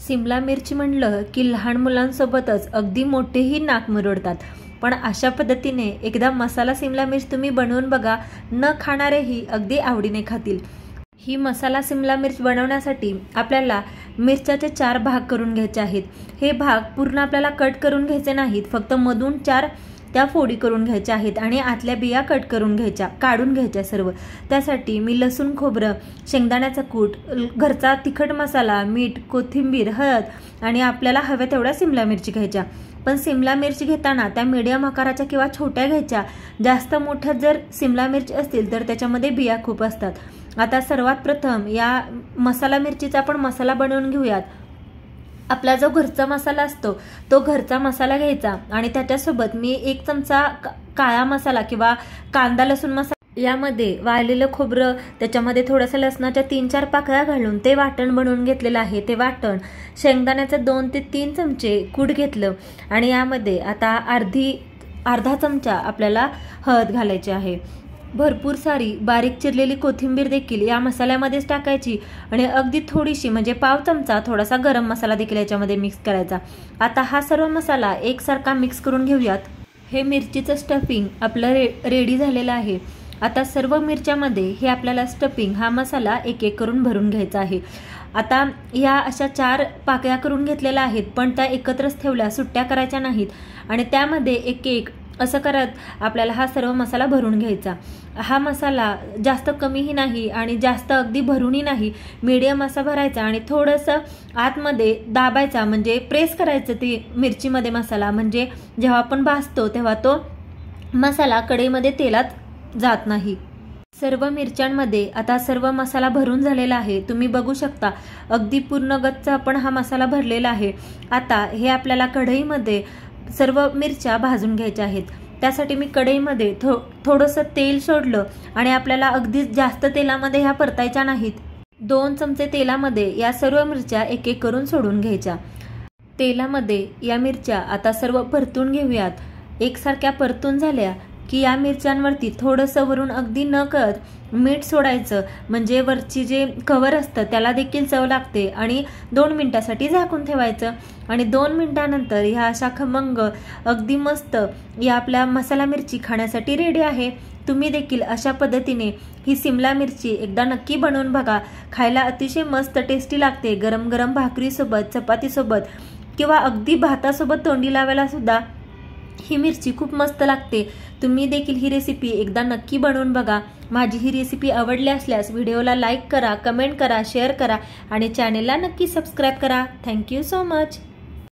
सिमला मिरची म्हणलं की लहान मुलांसोबतच अगदी मोठेही नाक मुरडतात। पण अशा पद्धतीने एकदा मसाला सिमला मिर्च तुम्ही बनवून बघा, न खाणारेही अगदी आवडीने खातील। ही मसाला सिमला मिर्च बनवण्यासाठी आपल्याला मिरच्याचे 4 भाग करून घ्यायचे आहेत। हे भाग पूर्ण आपल्याला कट करून घ्यायचे नाहीत, फक्त मधून 4 त्या फोडी करून घ्यायच्या आहेत आणि आतल्या बिया कट करून घ्यायच्या, काढून घ्यायच्या सर्व। त्यासाठी मी लसूण, खोबरं, शेंगदाण्याचा कूट, घरचा तिखट मसाला, मीठ, कोथिंबीर, हळद आणि आपल्याला हव्या तेवढ्या सिमला मिरची घ्यायच्या। पण सिमला मिरची घेताना त्या मीडियम आकाराच्या किंवा छोट्या घ्यायच्या। जास्त मोठ्या जर सिमला मिरची असतील तर त्याच्यामध्ये बिया खूप असतात। आता सर्वात प्रथम या मसाला मिरचीचा आपण मसाला बनवून घेऊयात। आपला जो घरचा मसाला असतो तो घरचा मसाला घ्यायचा आणि त्याच्यासोबत मी 1 चमचा काळा मसाला किंवा कांदा लसूण मसाला, यामध्ये वाळलेलं खोबरं, त्याच्यामध्ये थोडंसं लसणाच्या 3-4 पाकळ्या घालून ते वाटण बनवून घेतलेलं आहे। ते वाटण, शेंगदाण्याचं 2 ते 3 चमचे कूट घेतलं आणि यामध्ये आता अर्धा चमचा आपल्याला हळद घालायची आहे। भरपूर सारी बारीक चिरलेली कोथिंबीर देखील या मसाल्यामध्येच टाकायची आणि अगदी थोडीशी म्हणजे पाव चमचा थोडासा गरम मसाला देखील याच्यामध्ये मिक्स करायचा। आता हा सर्व मसाला एकसारखा मिक्स करून घेऊयात। हे मिरचीचं स्टफिंग आपलं रेडी झालेलं आहे। आता सर्व मिरच्यामध्ये हे आपल्याला स्टफिंग, हा मसाला एक एक करून भरून घ्यायचा आहे। आता या अशा 4 पाकळ्या करून घेतलेल्या आहेत, पण त्या एकत्रच ठेवल्या, सुट्ट्या करायच्या नाहीत आणि त्यामध्ये एक एक असं करत आपल्याला हा सर्व मसाला भरून घ्यायचा। हा मसाला जास्त कमीही नाही आणि जास्त अगदी भरूनही नाही, मीडियम असा भरायचा आणि थोडंसं आतमध्ये दाबायचा, म्हणजे प्रेस करायचं ते मिरचीमध्ये मसाला, म्हणजे जेव्हा आपण भाजतो तेव्हा तो मसाला कढईमध्ये तेलात जात नाही। सर्व मिरच्यांमध्ये आता सर्व मसाला भरून झालेला आहे, तुम्ही बघू शकता अगदी पूर्ण गच्च आपण हा मसाला भरलेला आहे। आता हे आपल्याला कढईमध्ये सर्व मिरच्या भाजून घ्यायच्या आहेत। त्यासाठी मी कढईमध्ये थोडंसं तेल सोडलं आणि आपल्याला अगदी जास्त तेलामध्ये ह्या परतायच्या नाहीत। 2 चमचे तेलामध्ये या सर्व मिरच्या एक एक करून सोडून घ्यायच्या। तेलामध्ये या मिरच्या आता सर्व परतून घेऊयात। एकसारख्या परतून झाल्या की या मिरच्यांवरती थोडंसं वरून अगदी नकळत मीठ सोडायचं, म्हणजे वरची जे कव्हर असतं त्याला देखील चव लागते आणि 2 मिनिटासाठी झाकून ठेवायचं आणि 2 मिनिटानंतर ह्या अशा खमंग अगदी मस्त या आपल्या मसाला मिरची खाण्यासाठी रेडी आहे। तुम्ही देखील अशा पद्धतीने ही सिमला मिरची एकदा नक्की बनवून बघा, खायला अतिशय मस्त टेस्टी लागते। गरम गरम भाकरीसोबत, चपातीसोबत किंवा अगदी भातासोबत तोंडी लावायला सुद्धा ही मिरची खूप मस्त लागते। तुम्ही देखील ही रेसिपी एकदा नक्की बनवून बघा। माझी ही रेसिपी आवडली असल्यास व्हिडिओला लाईक करा, कमेंट करा, शेअर करा आणि चॅनेलला नक्की सबस्क्राईब करा। Thank you so much.